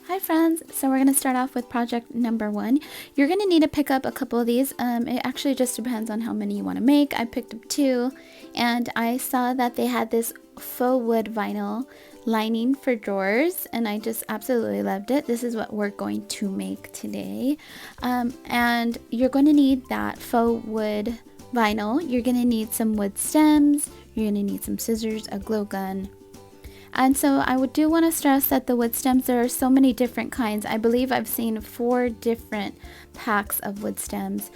Hi friends, so we're going to start off with project number 1. You're going to need to pick up a couple of these. It actually just depends on how many you want to make. I picked up 2 and I saw that they had this faux wood vinyl lining for drawers and I just absolutely loved it. This is what we're going to make today. And you're going to need that faux wood vinyl. You're going to need some wood stems. You're going to need some scissors, a glue gun. And so I do want to stress that the wood stems, there are so many different kinds. I believe I've seen 4 different packs of wood stems.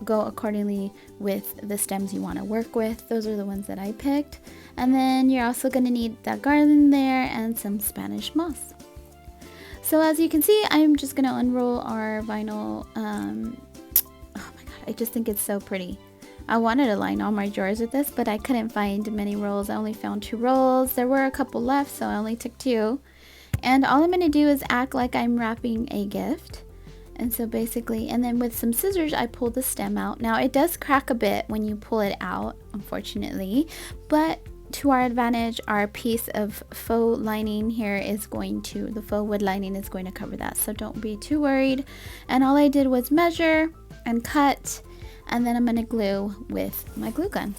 Go accordingly with the stems you want to work with. Those are the ones that I picked. And then you're also going to need that garland there and some Spanish moss. So as you can see, I'm just going to unroll our vinyl. Oh my god, I just think it's so pretty. I wanted to line all my drawers with this, but I couldn't find many rolls. I only found 2 rolls. There were a couple left, so I only took 2. And all I'm going to do is act like I'm wrapping a gift. And so basically, and then with some scissors, I pulled the stem out. Now, it does crack a bit when you pull it out, unfortunately. But to our advantage, our piece of faux lining here is going to, the faux wood lining is going to cover that. So don't be too worried. And all I did was measure and cut. And then I'm going to glue with my glue gun.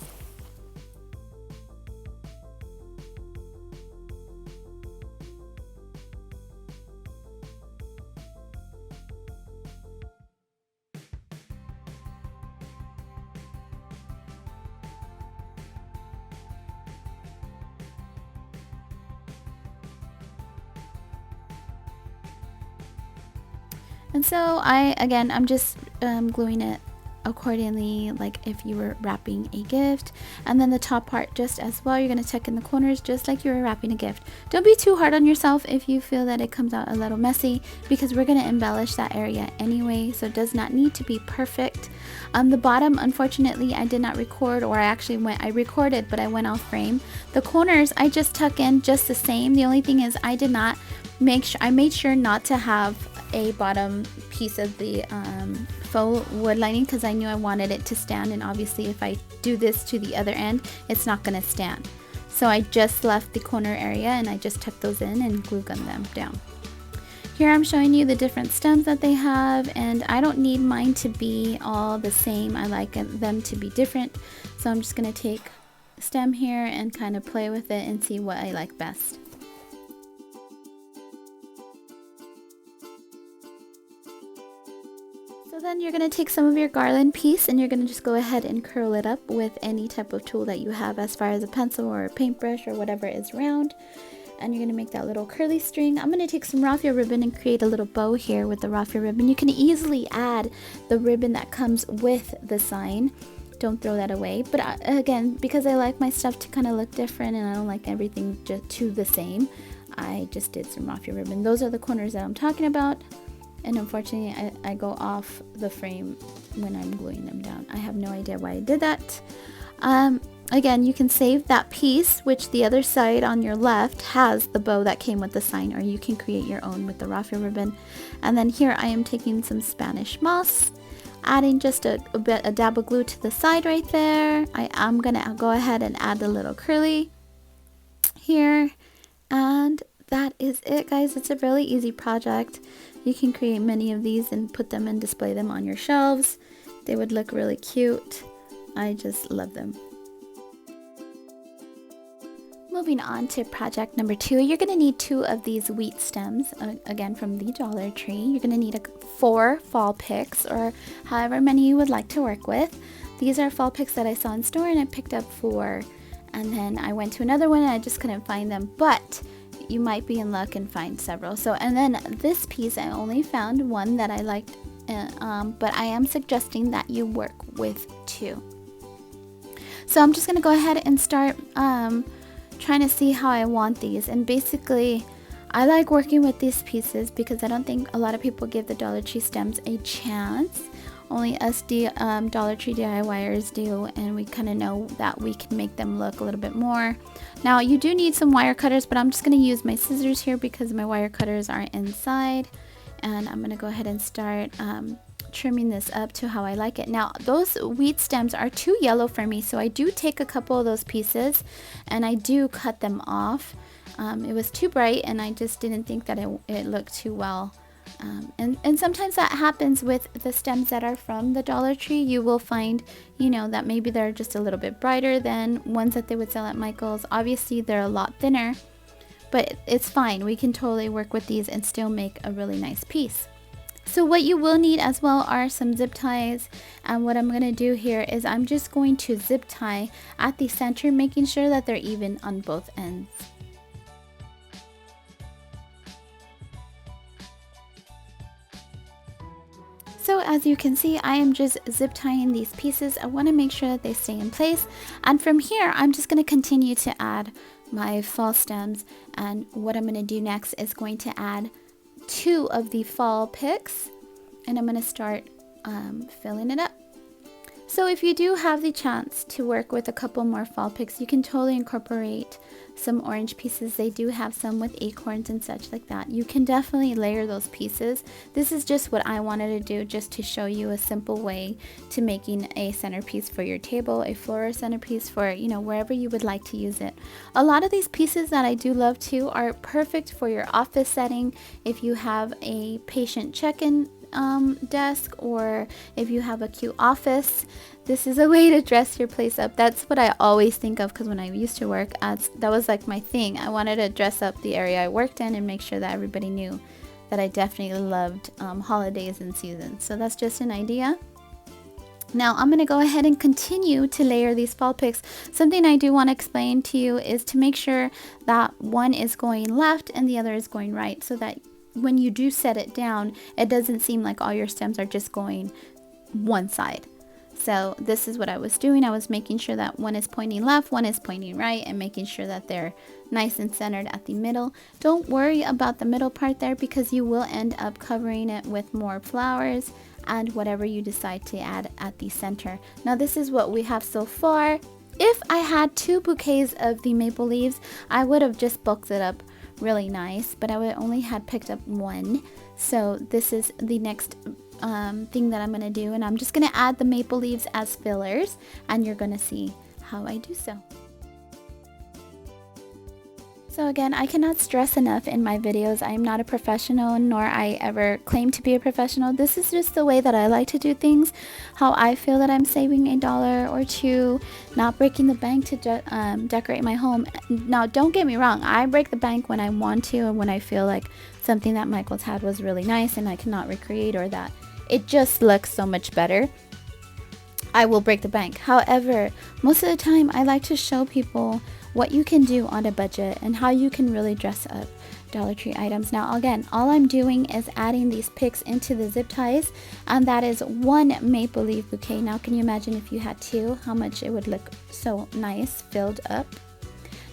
And so I'm just gluing it accordingly, like if you were wrapping a gift. And then the top part just as well, you're going to tuck in the corners just like you were wrapping a gift. Don't be too hard on yourself if you feel that it comes out a little messy, because we're going to embellish that area anyway, so it does not need to be perfect. On the bottom, unfortunately, I did not record, or I recorded, but I went off frame. The corners I just tuck in just the same. The only thing is I made sure not to have a bottom piece of the faux wood lining, because I knew I wanted it to stand, and obviously if I do this to the other end, it's not going to stand. So I just left the corner area and I just tucked those in and glue gun them down. Here I'm showing you the different stems that they have, and I don't need mine to be all the same. I like them to be different, so I'm just going to take a stem here and kind of play with it and see what I like best. So then you're going to take some of your garland piece and you're going to just go ahead and curl it up with any type of tool that you have, as far as a pencil or a paintbrush or whatever is round. And you're going to make that little curly string. I'm going to take some raffia ribbon and create a little bow here with the raffia ribbon. You can easily add the ribbon that comes with the sign. Don't throw that away. But again, because I like my stuff to kind of look different and I don't like everything just to the same, I just did some raffia ribbon. Those are the corners that I'm talking about. And unfortunately, I go off the frame when I'm gluing them down. I have no idea why I did that. Again, you can save that piece, which the other side on your left has the bow that came with the sign, or you can create your own with the raffia ribbon. And then here I am taking some Spanish moss, adding just a dab of glue to the side right there. I am going to go ahead and add the little curly here. And that is it, guys. It's a really easy project. You can create many of these and put them and display them on your shelves. They would look really cute. I just love them. Moving on to project number 2, you're going to need 2 of these wheat stems, again from the Dollar Tree. You're going to need 4 fall picks, or however many you would like to work with. These are fall picks that I saw in store and I picked up 4. And then I went to another one and I just couldn't find them, but you might be in luck and find several. So, and then this piece, I only found 1 that I liked, but I am suggesting that you work with 2. So I'm just going to go ahead and start trying to see how I want these. And basically, I like working with these pieces because I don't think a lot of people give the Dollar Tree stems a chance. Only us Dollar Tree DIYers do, and we kind of know that we can make them look a little bit more. Now, you do need some wire cutters, but I'm just going to use my scissors here because my wire cutters are inside. And I'm going to go ahead and start trimming this up to how I like it. Now, those wheat stems are too yellow for me, so I do take a couple of those pieces and I do cut them off. It was too bright and I just didn't think that it looked too well. And sometimes that happens with the stems that are from the Dollar Tree. You will find, you know, that maybe they're just a little bit brighter than ones that they would sell at Michael's. Obviously, they're a lot thinner, but it's fine. We can totally work with these and still make a really nice piece. So what you will need as well are some zip ties, and what I'm going to do here is I'm just going to zip tie at the center, making sure that they're even on both ends. So as you can see, I am just zip tying these pieces. I want to make sure that they stay in place, and from here I'm just going to continue to add my fall stems, and what I'm going to do next is going to add 2 of the fall picks, and I'm going to start filling it up. So if you do have the chance to work with a couple more fall picks, you can totally incorporate some orange pieces. They do have some with acorns and such like that. You can definitely layer those pieces. This is just what I wanted to do, just to show you a simple way to making a centerpiece for your table, a floral centerpiece for, you know, wherever you would like to use it. A lot of these pieces that I do love too are perfect for your office setting. If you have a patient check-in desk, or if you have a cute office, this is a way to dress your place up. That's what I always think of, because when I used to work that was like my thing. I wanted to dress up the area I worked in and make sure that everybody knew that I definitely loved holidays and seasons. So that's just an idea. Now I'm going to go ahead and continue to layer these fall picks. Something I do want to explain to you is to make sure that one is going left and the other is going right, so that when you do set it down, it doesn't seem like all your stems are just going one side. So this is what I was doing. I was making sure that one is pointing left, one is pointing right, and making sure that they're nice and centered at the middle. Don't worry about the middle part there, because you will end up covering it with more flowers and whatever you decide to add at the center. Now this is what we have so far. If I had 2 bouquets of the maple leaves, I would have just bulked it up really nice, but I would only had picked up 1. So this is the next thing that I'm going to do, and I'm just going to add the maple leaves as fillers, and you're going to see how I do so. So again, I cannot stress enough in my videos, I am not a professional, nor I ever claim to be a professional. This is just the way that I like to do things, how I feel that I'm saving $1 or $2, not breaking the bank to decorate my home. Now don't get me wrong, I break the bank when I want to, and when I feel like something that Michael's had was really nice and I cannot recreate, or that it just looks so much better, I will break the bank. However, most of the time I like to show people what you can do on a budget and how you can really dress up Dollar Tree items. Now again, all I'm doing is adding these picks into the zip ties, and that is 1 maple leaf bouquet. Now can you imagine if you had 2, how much it would look so nice filled up?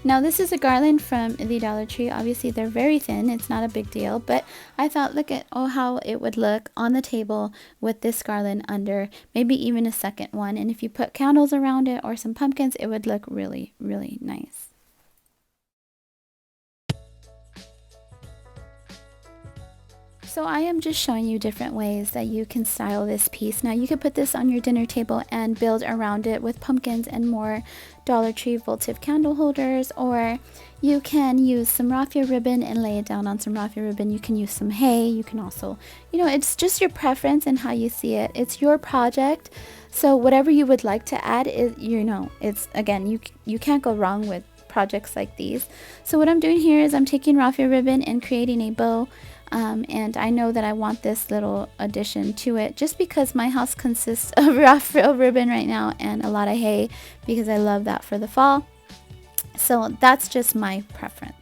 Now this is a garland from the Dollar Tree. Obviously they're very thin, it's not a big deal, but I thought, look at how it would look on the table with this garland under, maybe even a second one, and if you put candles around it or some pumpkins, it would look really, really nice. So I am just showing you different ways that you can style this piece. Now you could put this on your dinner table and build around it with pumpkins and more Dollar Tree votive candle holders, or you can use some raffia ribbon and lay it down on some raffia ribbon. You can use some hay. You can also, you know, it's just your preference and how you see it. It's your project. So whatever you would like to add is, you know, it's, again, you can't go wrong with projects like these. So what I'm doing here is I'm taking raffia ribbon and creating a bow. And I know that I want this little addition to it, just because my house consists of raffia ribbon right now and a lot of hay, because I love that for the fall. So that's just my preference.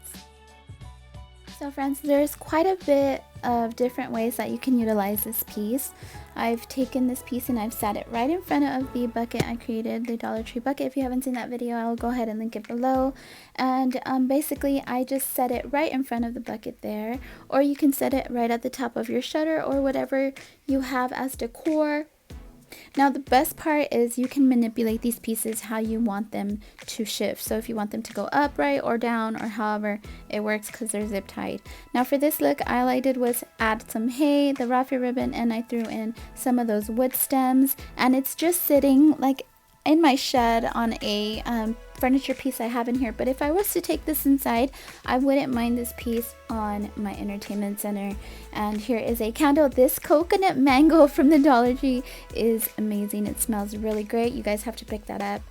So friends, there's quite a bit of different ways that you can utilize this piece. I've taken this piece and I've set it right in front of the bucket I created, the Dollar Tree bucket. If you haven't seen that video, I'll go ahead and link it below. And basically I just set it right in front of the bucket there, or you can set it right at the top of your shutter, or whatever you have as decor. Now the best part is you can manipulate these pieces how you want them to shift. So if you want them to go up, right, or down, or however it works, because they're zip tied. Now for this look, all I did was add some hay, the raffia ribbon, and I threw in some of those wood stems, and it's just sitting like in my shed on a furniture piece I have in here. But if I was to take this inside, I wouldn't mind this piece on my entertainment center. And here is a candle. This coconut mango from the Dollar Tree is amazing. It smells really great. You guys have to pick that up.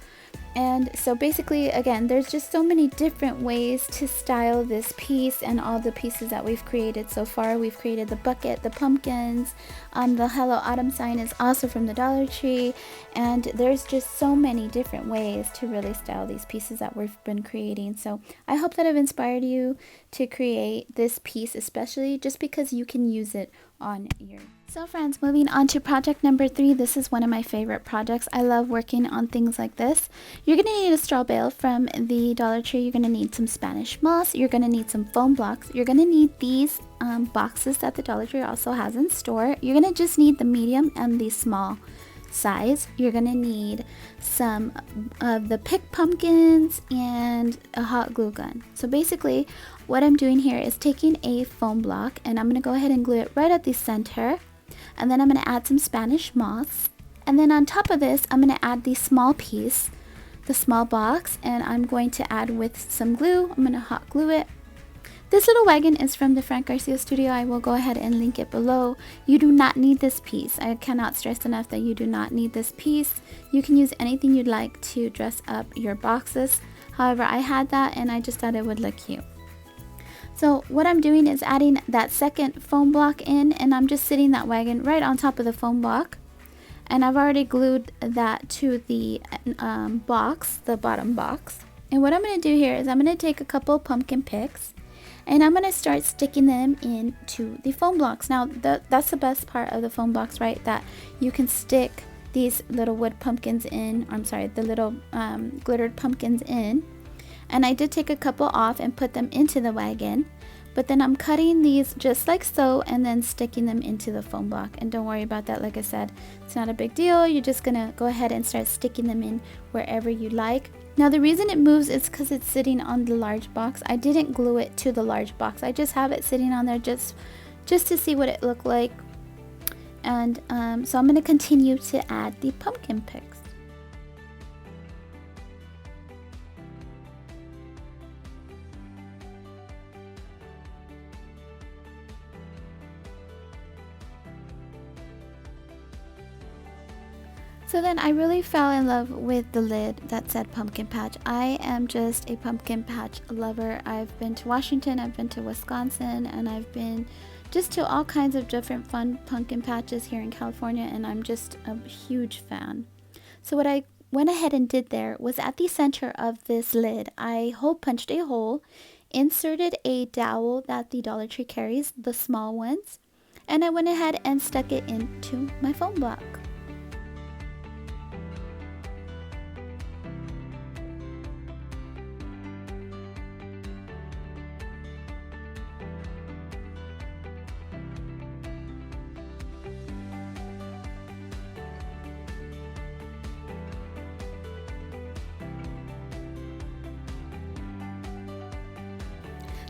And so basically, again, there's just so many different ways to style this piece and all the pieces that we've created so far. We've created the bucket, the pumpkins, the Hello Autumn sign is also from the Dollar Tree, and there's just so many different ways to really style these pieces that we've been creating. So I hope that I've inspired you to create this piece, especially just because you can use it on your... So friends, moving on to project number 3. This is one of my favorite projects. I love working on things like this. You're going to need a straw bale from the Dollar Tree. You're going to need some Spanish moss. You're going to need some foam blocks. You're going to need these boxes that the Dollar Tree also has in store. You're going to just need the medium and the small size. You're going to need some of the picked pumpkins and a hot glue gun. So basically, what I'm doing here is taking a foam block and I'm going to go ahead and glue it right at the center. And then I'm going to add some Spanish moss. And then on top of this, I'm going to add the small piece, the small box, and I'm going to add with some glue. I'm going to hot glue it. This little wagon is from the Frank Garcia Studio. I will go ahead and link it below. You do not need this piece. I cannot stress enough that you do not need this piece. You can use anything you'd like to dress up your boxes. However, I had that and I just thought it would look cute. So what I'm doing is adding that second foam block in, and I'm just sitting that wagon right on top of the foam block. And I've already glued that to the box, the bottom box. And what I'm going to do here is I'm going to take a couple pumpkin picks and I'm going to start sticking them into the foam blocks. Now that's the best part of the foam blocks, right? That you can stick these little wood pumpkins in, the little glittered pumpkins in. And I did take a couple off and put them into the wagon. But then I'm cutting these just like so and then sticking them into the foam block. And don't worry about that, like I said, it's not a big deal. You're just gonna go ahead and start sticking them in wherever you like. Now the reason it moves is because it's sitting on the large box. I didn't glue it to the large box. I just have it sitting on there just to see what it looked like. And so I'm gonna continue to add the pumpkin picks. So then I really fell in love with the lid that said pumpkin patch. I am just a pumpkin patch lover. I've been to Washington, I've been to Wisconsin, and I've been just to all kinds of different fun pumpkin patches here in California, and I'm just a huge fan. So what I went ahead and did there was at the center of this lid, I hole punched a hole, inserted a dowel that the Dollar Tree carries, the small ones, and I went ahead and stuck it into my foam block.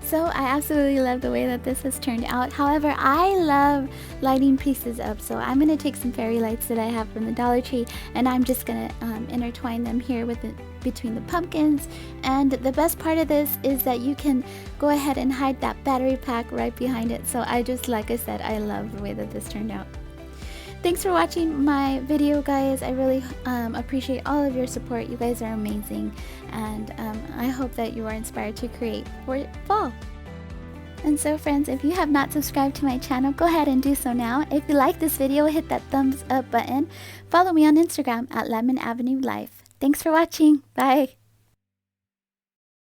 So I absolutely love the way that this has turned out. However, I love lighting pieces up, so I'm going to take some fairy lights that I have from the Dollar Tree and I'm just going to intertwine them here between the pumpkins. And the best part of this is that you can go ahead and hide that battery pack right behind it. So like I said, I love the way that this turned out. Thanks for watching my video, guys. I really appreciate all of your support. You guys are amazing, and I hope that you are inspired to create for fall. And so friends, if you have not subscribed to my channel, go ahead and do so now. If you like this video, hit that thumbs up button. Follow me on Instagram at Lemon Avenue Life. Thanks for watching. Bye.